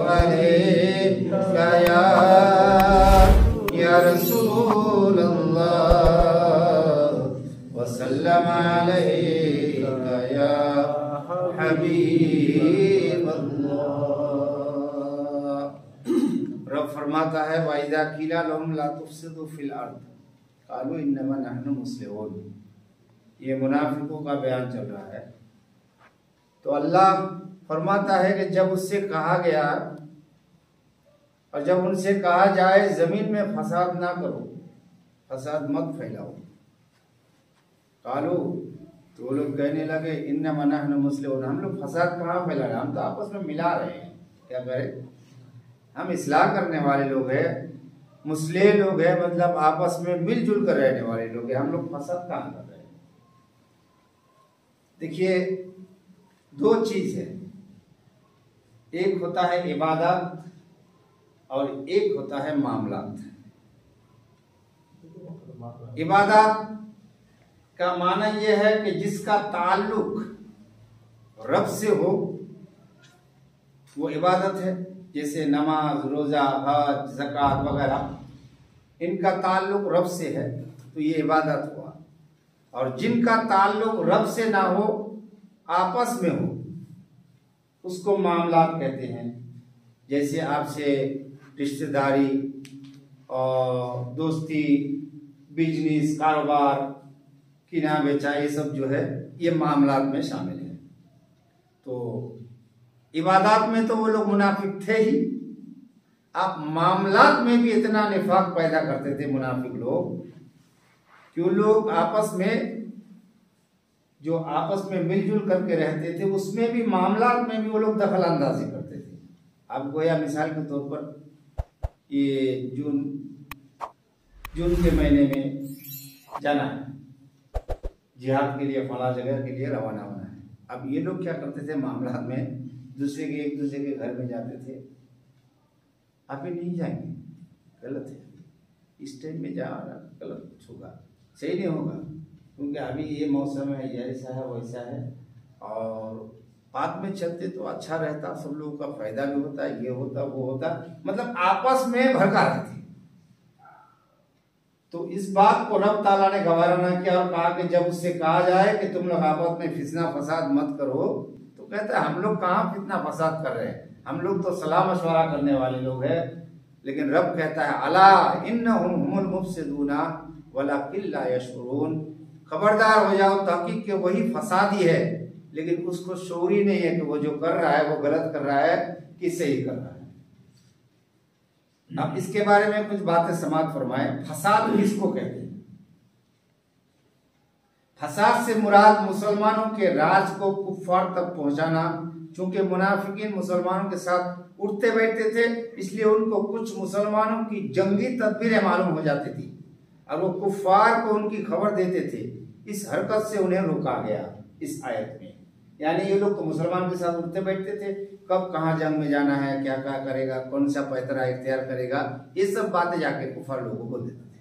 अलैका या रसूल अल्लाह वसल्लम अलैका या हबीब अल्लाह। रब फरमाता है वाइदा कीला लहुम ला तुफसिदू फिल अर्द कालू इन्नमा नहनु मुस्लिमून। ये मुनाफिकों का बयान चल रहा है। तो अल्लाह फरमाता है कि जब उससे कहा गया और जब उनसे कहा जाए जमीन में फसाद ना करो, फसाद मत फैलाओ, कालू तो वो लोग कहने लगे इन्नमा नहनु मुस्लिमून, हम लोग फसाद कहाँ फैला रहे हैं, हम तो आपस में मिला रहे हैं। क्या करें, हम इस्लाह करने वाले लोग हैं, मुस्लिम लोग हैं, मतलब आपस में मिलजुल कर रहने वाले लोग हैं, हम लोग फसाद कहाँ कर रहे हैं। देखिए दो चीज है, एक होता है इबादत और एक होता है मामलात। इबादत का माना यह है कि जिसका ताल्लुक रब से हो वो इबादत है, जैसे नमाज, रोजा, हज, ज़कात वगैरह, इनका ताल्लुक रब से है तो ये इबादत हुआ। और जिनका ताल्लुक रब से ना हो, आपस में हो, उसको मामलात कहते हैं। जैसे आपसे रिश्तेदारी और दोस्ती, बिजनेस, कारोबार, किना बेचा, ये सब जो है ये मामलात में शामिल है। तो इबादत में तो वो लोग मुनाफिक थे ही, आप मामलात में भी इतना निफाक पैदा करते थे मुनाफिक लोग कि उन लोग आपस में जो आपस में मिलजुल करके रहते थे उसमें भी, मामलात में भी वो लोग दखल अंदाजी करते थे। आपको या मिसाल के तौर पर ये जून के महीने में जाना है जिहाद के लिए, फला जगह के लिए रवाना होना है। अब ये लोग क्या करते थे, मामलात में एक दूसरे के घर में जाते थे, आप ही नहीं जाएंगे, गलत है, इस टाइम में जाना गलत कुछ होगा, सही नहीं होगा, क्योंकि अभी ये मौसम है, ये ऐसा है वैसा है, और बाद में चलते तो अच्छा रहता, सब लोगों का फायदा भी होता, ये होता वो होता, मतलब आपस में भड़का रही थी। तो इस बात को रब ताला ने गवारा ना किया और कहा कि जब उससे कहा जाए कि तुम लोग आपस में फितना फसाद मत करो, तो कहता है हम लोग कहाँ फितना फसाद कर रहे हैं, हम लोग तो सलाह मशवरा करने वाले लोग हैं। लेकिन रब कहता है अला इन्नहुम हुमुल मुफसिदूना वलाकिन ला यशउरून, खबरदार हो जाओ, तहकीक के वही फसादी है, लेकिन उसको शऊर ही नहीं है कि वो जो कर रहा है वो गलत कर रहा है कि सही कर रहा है। अब इसके बारे में कुछ बातें समाप्त फरमाए। फसाद किसको कहते हैं? फसाद से मुराद मुसलमानों के राज को कुफ्फार तक पहुंचाना। चूंकि मुनाफिकीन मुसलमानों के साथ उठते बैठते थे, इसलिए उनको कुछ मुसलमानों की जंगी तदबीरें मालूम हो जाती थी और वो कुफ्फार को उनकी खबर देते थे। इस हरकत से उन्हें रोका गया इस आयत में। यानी ये लोग तो मुसलमान के साथ उठते बैठते थे, कब कहाँ जंग में जाना है, क्या क्या करेगा, कौन सा पैतरा इख्तियार करेगा, ये सब बातें जाके कुफार लोगों को बोल देते थे।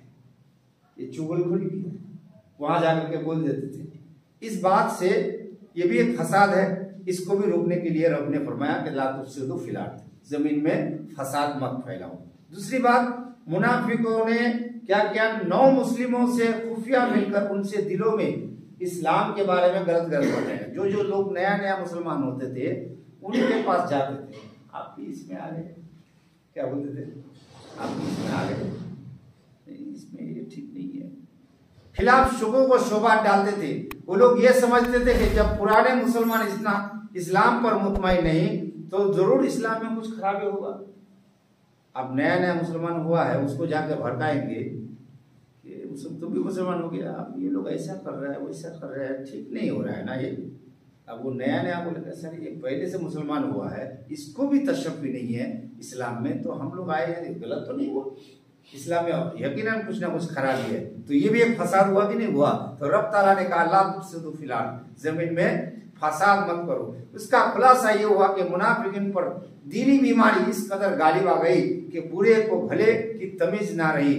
ये चुगलखोरी की है, वहां जाकर के बोल देते थे। इस बात से ये भी एक फसाद है, इसको भी रोकने के लिए रब ने फरमाया कि ला तुफसिदू फिल अर्द, जमीन में फसाद मत फैलाओ। दूसरी बात, मुनाफिकों ने क्या क्या 9 मुस्लिमों से खुफिया मिलकर उनसे दिलों में इस्लाम के बारे में गलत बताया। जो लोग नया नया मुसलमान होते थे उनके पास जाते थे, आप भी इसमें आ गए, क्या बोलते थे, आप भी इसमें आ गए, इसमें ये ठीक नहीं है, खिलाफ शुबों को शोभा डालते थे। वो लोग ये समझते थे कि जब पुराने मुसलमान इस्लाम पर मुतमईन नहीं तो जरूर इस्लाम में कुछ खराबी होगा। अब नया नया मुसलमान हुआ है, उसको जाकर भड़काएंगे कि तुम भी मुसलमान हो गया, अब ये लोग ऐसा कर रहा है वैसा कर रहा है, ठीक नहीं हो रहा है ना ये। अब वो नया नया बोलेगा सर ये पहले से मुसलमान हुआ है, इसको भी तशफ़्फ़ी नहीं है इस्लाम में, तो हम लोग आए हैं, गलत तो नहीं हुआ, इस्लाम में यकीनन कुछ ना कुछ खराबी है। तो ये भी एक फसाद हुआ कि नहीं हुआ? तो रब ताला ने कहा ला तुफसिदू फिल अर्द, जमीन में फसाद मत करो। उसका खुलासा ये हुआ कि मुनाफिकीन पर दीनी बीमारी इस कदर गालिब आ गई कि बुरे को भले की तमीज ना रही।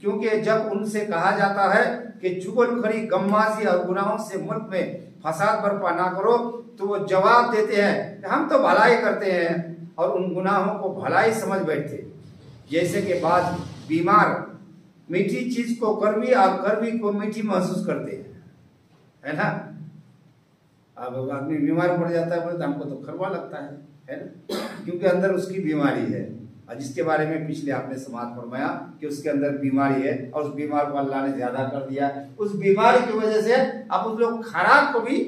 क्योंकि जब उनसे कहा जाता है कि चुगलखोरी, गम्माजी और गुनाहों से मुल्क में फसाद बर्पा ना करो, तो वो जवाब देते हैं कि हम तो भलाई करते हैं, और उन गुनाहों को भलाई समझ बैठते। जैसे कि बाद बीमार मीठी चीज को कड़वी और कड़वी को मीठी महसूस करते हैं, है ना। अब आदमी बीमार पड़ जाता है, बोले तो हमको तो कड़वा लगता है ना, क्योंकि अंदर उसकी बीमारी है, और जिसके बारे में पिछले आपने समाज फरमाया कि उसके अंदर बीमारी है और उस बीमार को अल्लाह ने ज्यादा कर दिया। उस बीमारी की वजह से अब उस लोग खराब को भी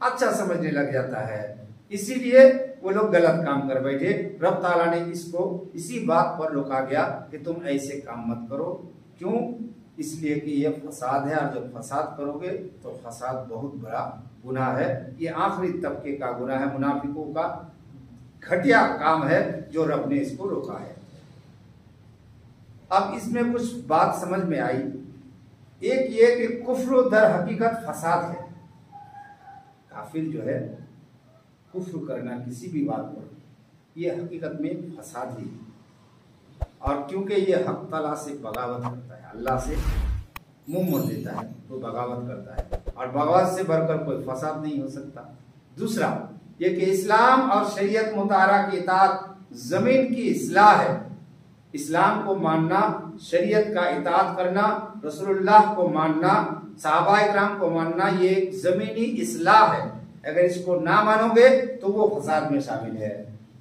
अच्छा समझने लग जाता है, इसीलिए वो लोग गलत काम कर बैठे। रब ताला ने इसको इसी बात पर रोका गया कि तुम ऐसे काम मत करो। क्यों? इसलिए कि ये फसाद है, और जब फसाद करोगे तो फसाद बहुत बड़ा गुनाह है। ये आखिरी तबके का गुनाह है, मुनाफिकों का घटिया काम है, जो रब ने इसको रोका है। अब इसमें कुछ बात समझ में आई। एक ये कि कुफ्र दर हकीकत फसाद है। काफिर जो है कुफ्र करना किसी भी बात पर, ये हकीकत में फसाद ही। और क्योंकि ये हक ताला से बगावत करता है, अल्लाह से मुंह मोड़ देता है, तो बगावत करता है, और बगावत से बढ़कर कोई फसाद नहीं हो सकता। दूसरा ये कि इस्लाम और शरीयत मुताहरा की इताअत जमीन की इस्लाह है। इस्लाम को मानना, शरीयत का इताअत करना, रसूलुल्लाह को मानना, सहाबाए किराम को मानना, ये एक जमीनी इस्लाह है। अगर इसको ना मानोगे तो वो फसाद में शामिल है।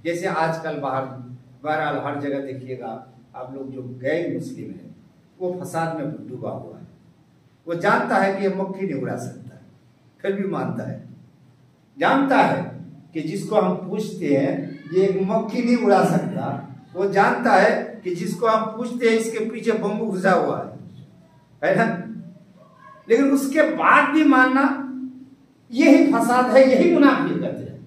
जैसे आजकल बहरहाल हर जगह देखिएगा आप लोग, जो गैर मुस्लिम है वो फसाद में डूबा हुआ है। वो जानता है कि ये मक्खी नहीं उड़ा सकता, फिर भी मानता है। जानता है कि जिसको हम पूछते हैं ये एक मक्खी नहीं उड़ा सकता, वो जानता है कि जिसको हम पूछते हैं इसके पीछे बम्बू घुसा हुआ है ना, लेकिन उसके बाद भी मानना, यही फसाद है, यही मुनाफिकत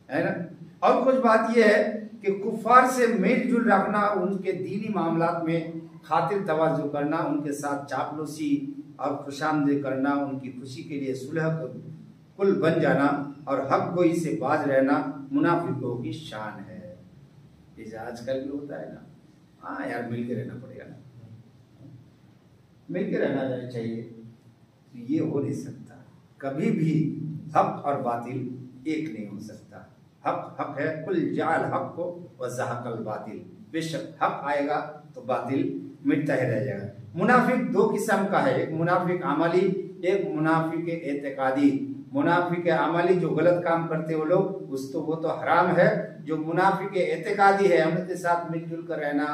है ना। और कुछ बात यह है कि कुफार से मिलजुल रखना, उनके दीनी मामलात में खातिर तवज्जो करना, उनके साथ चापलूसी और खुशामदी करना, उनकी खुशी के लिए सुलह कुल बन जाना और हक गोई से बाज रहना मुनाफिकों की शान है। जैसे आजकल भी होता है ना, हाँ यार मिल के रहना पड़ेगा ना, मिल के रहना चाहिए, तो ये हो नहीं सकता। कभी भी हक और बातिल एक नहीं हो सकता। हक हक है, कुल जाल हक को वज़हकल बातिल। बेशक हक आएगा तो बातिल मिटता ही रह जाएगा। मुनाफिक दो किस्म का है, एक मुनाफिक अमली, एक मुनाफिक एतकादी। मुनाफिक अमली जो गलत काम करते वो लोग, वो तो हराम है। जो मुनाफिक एतकादी है, उनके साथ मिलजुल कर रहना,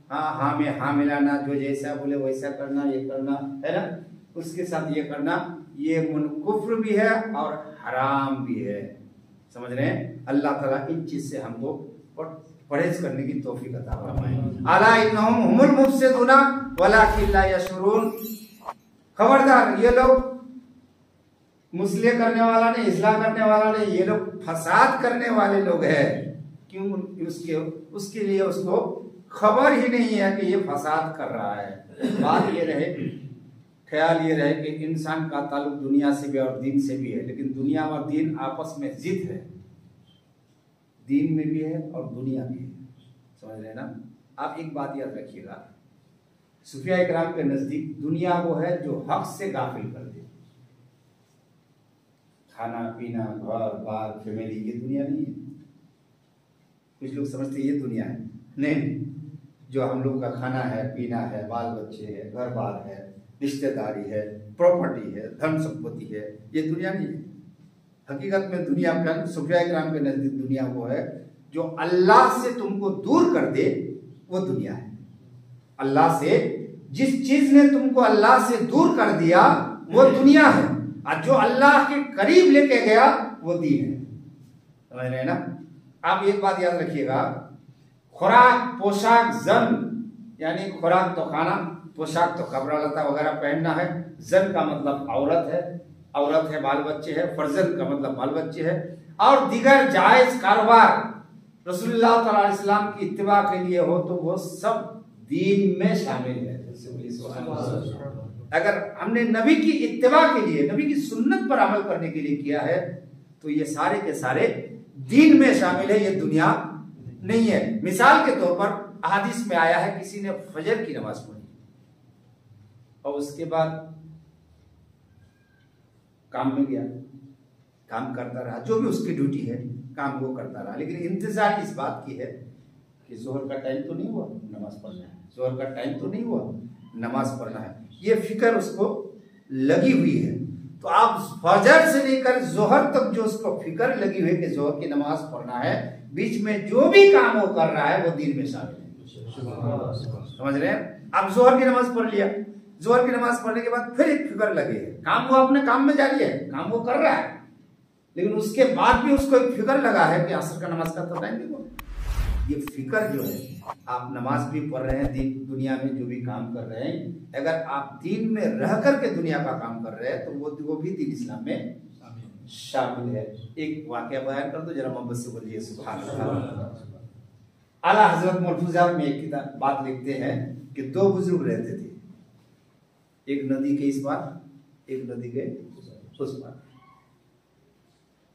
हाँ में हाँ मिलाना, जो जैसा बोले वैसा करना, ये करना है ना, उसके साथ ये करना, ये कुफ्र भी है और हराम भी है। समझ रहे हैं? अल्लाह ताला इन चीज से हमको परहेज करने की तौफीक अता फरमाए। अला इन्नहुम हुमुल मुफसिदूना वलाकिन ला यशउरून। खबरदार, ये लोग मुस्लिम करने वाला नहीं, इस्लाम करने वाला नहीं, ये लोग फसाद करने वाले लोग हैं। क्यों? उसके लिए उसको खबर ही नहीं है कि ये फसाद कर रहा है। बात ये रहे, ख्याल ये रहे कि इंसान का ताल्लुक दुनिया से भी और दीन से भी है, लेकिन दुनिया और दीन आपस में जिद है, दीन में भी है और दुनिया भी है। समझ रहे ना? आप एक बात याद रखिएगा, सूफिया इकराम के नजदीक दुनिया वो है जो हक से गाफिल कर दे। खाना पीना, घर बार, फैमिली, ये दुनिया नहीं है। कुछ लोग समझते ये दुनिया है, नहीं। जो हम लोग का खाना है, पीना है, बाल बच्चे है, घर बार है, रिश्तेदारी है, प्रॉपर्टी है, धन संपत्ति है, ये दुनिया नहीं है। हकीकत में दुनिया का, सूफिया इकराम के नजदीक दुनिया वो है जो अल्लाह से तुमको दूर कर दे, वो दुनिया है। अल्लाह से, जिस चीज ने तुमको अल्लाह से दूर कर दिया वो दुनिया है, और जो अल्लाह के करीब लेके गया वो दीन है। समझ रहे हैं ना? आप एक बात याद रखिएगा, खुराक, पोशाक, जन, यानी खुराक तो खाना, पोशाक तो कपड़ा लता वगैरह पहनना है, जन का मतलब औरत है, औरत है बाल बच्चे है, फर्जन का मतलब बाल बच्चे है, और दीगर जायज कारोबार रसूलुल्लाह सल्लल्लाहु अलैहि वसल्लम की इत्तिबा के लिए हो तो वो सब दीन में शामिल है। अगर हमने नबी की इत्तिबा के लिए, नबी की सुन्नत पर अमल करने के लिए किया है तो ये सारे के सारे दीन में शामिल है, ये दुनिया नहीं है। मिसाल के तौर पर अहादीस में आया है, किसी ने फजर की नमाज पढ़ी और उसके बाद काम में गया, काम करता रहा, जो भी उसकी ड्यूटी है काम वो करता रहा, लेकिन इंतजार इस बात की है कि जोहर का टाइम तो नहीं हुआ, नमाज पढ़ना है, जोहर का टाइम तो नहीं हुआ, नमाज पढ़ना है, ये फिक्र उसको लगी हुई है। तो आप फजर से लेकर जोहर तक जो उसको फिक्र लगी हुई है कि जोहर की नमाज पढ़ना है, बीच में जो भी काम वो कर रहा है वो दीन में शामिल है। समझ रहे हैं? आप जोहर की नमाज पढ़ लिया, जोहर की नमाज पढ़ने के बाद फिर एक फिक्र लगे है, काम वो अपने काम में जारी है, काम वो कर रहा है, लेकिन उसके बाद भी उसको एक फिक्र लगा है कि असर का नमाज का तो टाइम देखो। ये फिक्र जो है, आप नमाज भी पढ़ रहे हैं, दिन दुनिया में जो भी काम कर रहे हैं, अगर आप दीन में रह करके दुनिया का काम कर रहे हैं तो वो भी दीन इस्लाम में शामिल है। एक वाकया बयान कर दो जरा, मोहब्बत से बोलिए सुभान अल्लाह। आला हजरत मलफूजात में एक किताब बात लिखते हैं कि दो बुजुर्ग रहते थे, एक नदी के इस पार, एक नदी के उस पार।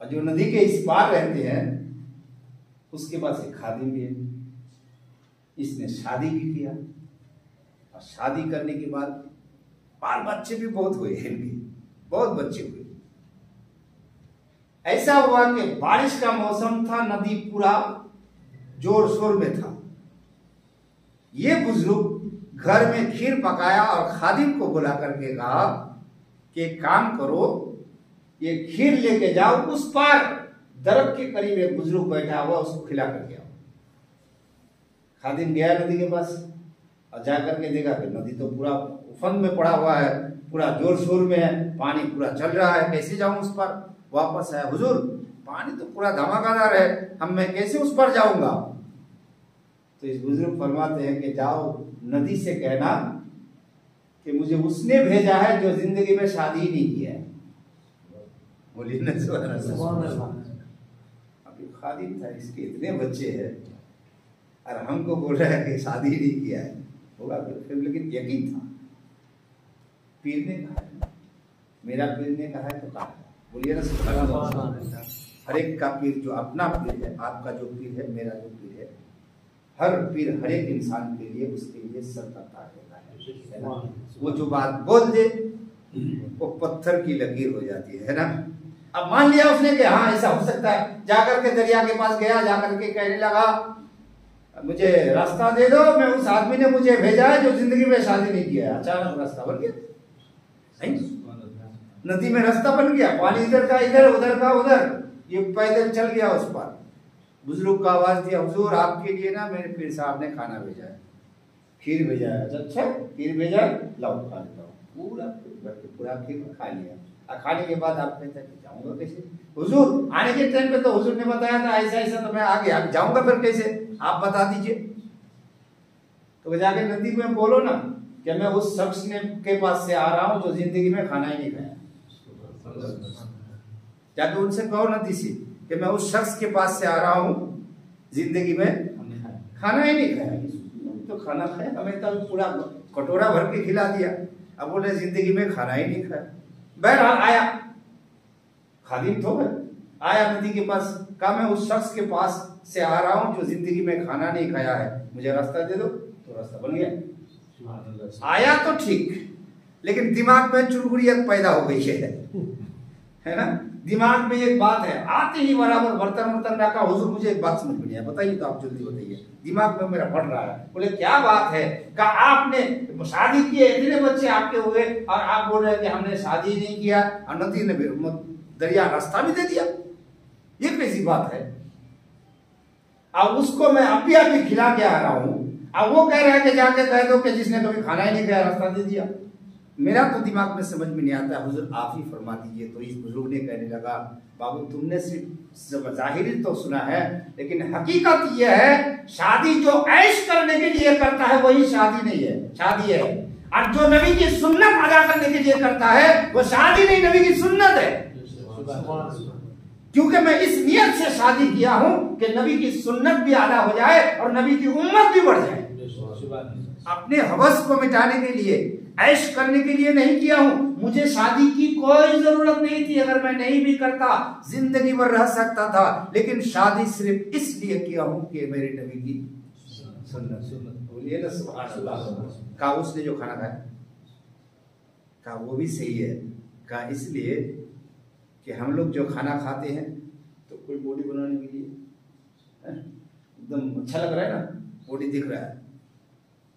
और जो नदी के इस पार रहते हैं उसके पास एक खादिम भी है। इसने शादी भी किया और शादी करने के बाद बाल बच्चे भी बहुत हुए, इनके बहुत बच्चे हुए। ऐसा हुआ कि बारिश का मौसम था, नदी पूरा जोर शोर में था। ये बुजुर्ग घर में खीर पकाया और खादिम को बुला करके कहा कि काम करो, ये खीर लेके जाओ, उस पार दरख्त के करीब एक बुजुर्ग बैठा हुआ, उसको खिला करके आओ। खादिम गया नदी के पास और जाकर के देखा कि नदी तो पूरा उफंद में पड़ा हुआ है, पूरा जोर शोर में है, पानी पूरा चल रहा है, कैसे जाऊं उस पर। वापस आया, हुजूर पानी तो पूरा धमाकेदार है, मैं कैसे उस पर जाऊंगा। तो इस बुजुर्ग फरमाते हैं कि जाओ नदी से कहना कि मुझे उसने भेजा है जो जिंदगी में शादी ही नहीं किया है। बोलिए ना सुभान अल्लाह। अभी खादिम था, इसके इतने बच्चे हैं और हमको बोल रहा है कि शादी ही नहीं किया है, होगा फिर, लेकिन यकीन था। पीर ने कहा है, मेरा पीर ने कहा है तो कहा। बोलिए ना सुभान अल्लाह। हर एक का पीर जो अपना पीर है, आपका जो पीर है, मेरा जो पीर है, हर पीर हर एक इंसान के लिए उसके लिए सर का ताज होता है। वो जो बात बोल दे वो पत्थर की लकीर हो जाती है ना। अब मान लिया उसने कि हाँ ऐसा हो सकता है, जाकर के दरिया के पास गया, जाकर के कहने लगा मुझे रास्ता दे दो, मैं उस आदमी ने मुझे भेजा है जो जिंदगी में शादी नहीं किया है। अचानक रास्ता बन गया, नदी में रास्ता बन गया, पानी इधर का इधर, उधर का उधर, ये पैदल चल गया उस पर। बुजुर्ग का आवाज दिया, हुजूर आपके लिए ना मेरे पीर साहब ने खाना भेजा है, खीर भेजा है। अच्छा खीर भेजा, लाओ खा लेता हूँ। पूरा खीर खा लिया। खाने के बाद आप कहते हैं जाऊंगा कैसे हुजूर, आने के टाइम पे तो हुजूर ने बताया था ऐसा ऐसा, तो मैं आ गया, जाऊंगा फिर कैसे, आप बता दीजिए। तो जाके नदी में बोलो ना कि मैं उस शख्स ने के पास से आ रहा हूँ जो जिंदगी में खाना ही नहीं खाया। जाके उनसे कहो नदी से कि मैं उस शख्स के पास से आ रहा हूँ जिंदगी में खाना ही नहीं खाया। तो खाना खाया, हमें तो पूरा कटोरा भर के खिला दिया, अब बोले जिंदगी में खाना ही नहीं खाया। बहरहाल आया, खादिम तो है, आया नदी के पास, कहा मैं उस शख्स के पास से आ रहा हूँ जो जिंदगी में खाना नहीं खाया है, मुझे रास्ता दे दो। तो रास्ता बन गया। आया तो ठीक, लेकिन दिमाग में चुरगुरियत पैदा हो गई है ना। दिमाग में एक बात है, आते ही बराबर बर्तन वर्तन रखा, हुजूर मुझे एक बात समझ में नहीं है, बताइए तो आप जल्दी बताइए, दिमाग में मेरा बढ़ रहा है। बोले क्या बात है, कहा आपने शादी की है, इतने बच्चे आपके हुए और आप बोल रहे हैं कि हमने शादी नहीं किया और नदी ने दरिया रास्ता भी दे दिया, ये कैसी बात है। अब उसको मैं अभी खिला के आ रहा हूँ, अब वो कह रहा है कि जाके कह दो कि जिसने कभी खाना ही नहीं खाया रास्ता दे दिया। मेरा तो दिमाग में समझ में नहीं आता, हुजूर आप ही फरमा दीजिए। तो इस बुजुर्ग ने कहने लगा, बाबू तुमने सिर्फ जाहिरी तो सुना है, लेकिन हकीकत यह है शादी जो ऐश करने के लिए करता है वही शादी नहीं है, शादी है। और जो नबी की सुन्नत अदा करने के लिए करता है वो शादी नहीं, नबी की सुन्नत है। क्योंकि मैं इस नियत से शादी किया हूं कि नबी की सुन्नत भी अदा हो जाए और नबी की उम्मत भी बढ़ जाए। अपने हवस को मिटाने के लिए, ऐश करने के लिए नहीं किया हूं। मुझे शादी की कोई जरूरत नहीं थी, अगर मैं नहीं भी करता जिंदगी भर रह सकता था, लेकिन शादी सिर्फ इसलिए किया हूं कि मेरे नबी की सुन्नत। बोलिए ना सुभान अल्लाह। कहा उसने जो खाना खाया, कहा वो भी सही है, कहा इसलिए कि हम लोग जो खाना खाते हैं तो कोई बॉडी बनाने के लिए, एकदम अच्छा लग रहा है ना, बॉडी दिख रहा है।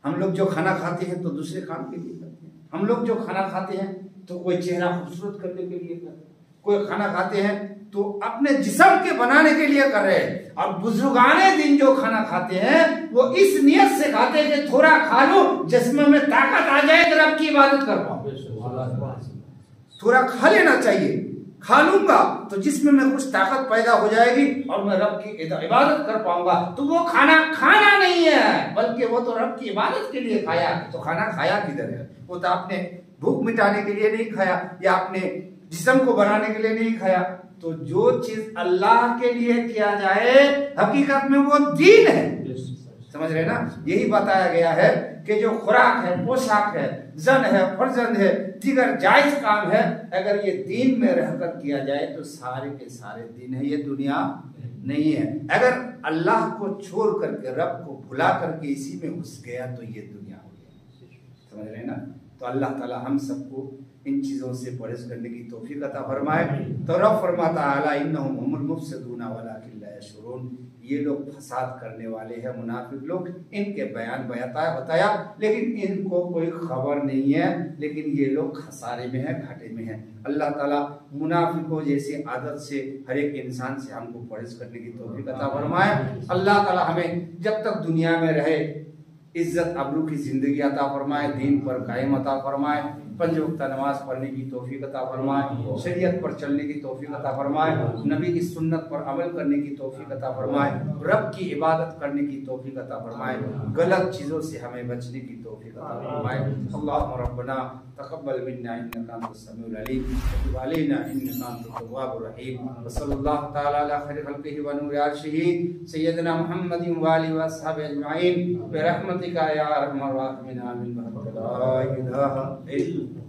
हम लोग जो खाना खाते हैं तो दूसरे काम के लिए करते हैं। हम लोग जो खाना खाते हैं तो कोई चेहरा खूबसूरत करने के लिए करते हैं, कोई खाना खाते हैं तो अपने जिस्म के बनाने के लिए कर रहे हैं। और बुजुर्गाने दिन जो खाना खाते हैं वो इस नियत से खाते हैं कि थोड़ा खा लो, जिस्म में ताकत आ जाए तो रब की इबादत कर पाओ। थोड़ा खा लेना चाहिए, खा लूंगा तो जिस्म में कुछ ताकत पैदा हो जाएगी और मैं रब की इबादत कर पाऊंगा। तो वो खाना खाना नहीं है, बल्कि वो तो रब की इबादत के लिए खाया। तो खाना खाया किधर है? वो तो आपने भूख मिटाने के लिए नहीं खाया या अपने जिस्म को बनाने के लिए नहीं खाया। तो जो चीज अल्लाह के लिए किया जाए हकीकत में वो दीन है। समझ रहे ना? यही बताया गया है कि जो खुराक है, पोशाक है, जन है, फर्जंद है, दीगर जायज काम है, अगर ये दीन में रहकर किया जाए तो सारे के सारे दीन है, ये दुनिया नहीं है। अगर अल्लाह को छोड़ करके रब को भुला करके इसी में घुस गया तो ये दुनिया हो गया। समझ रहे ना? तो अल्लाह ताला हम सबको इन चीजों से परहेज करने की तौफीक अता फरमाए। तो रब फरमाता आला इन्नहुम हुमुल मुफसिदूना वलाकिन ला यशउरून, ये लोग फसाद करने वाले हैं, मुनाफिक लोग। इनके बयान बताया लेकिन इनको कोई खबर नहीं है, लेकिन ये लोग खसारे में है, घाटे में है। अल्लाह ताला मुनाफिकों जैसी आदत से हर एक इंसान से हमको परहेज करने की तौफीक अता फरमाए। अल्लाह ताला हमें जब तक दुनिया में रहे इज्जत अबरू की जिंदगी अता फरमाए, दीन पर कायम अता फरमाए, 5 वक्त नमाज पढ़ने की तौफीक अता फरमाए, शरीयत पर चलने की तौफीक अता फरमाए, नबी की सुन्नत पर अमल करने की तौफीक अता फरमाए, रब की इबादत करने की तौफीक अता फरमाए, गलत चीज़ों से हमें बचने की तौफीक अता फरमाए। अल्लाहुम्मा रब्बना तक़ब्बल मिन्ना इन्नका अंतस समीउल अलीम व तुब अलैना इन्नका अंतत तव्वाबुर रहीम। व सल्लल्लाहु तआला अला खैरि खल्क़िही व नूरि अर्शिही सय्यदना मुहम्मदिन व आलिहि व अस्हाबिहि अजमईन बिरहमतिका या अरहमर राहिमीन आमीन। ला इलाहा इल्लल्लाह।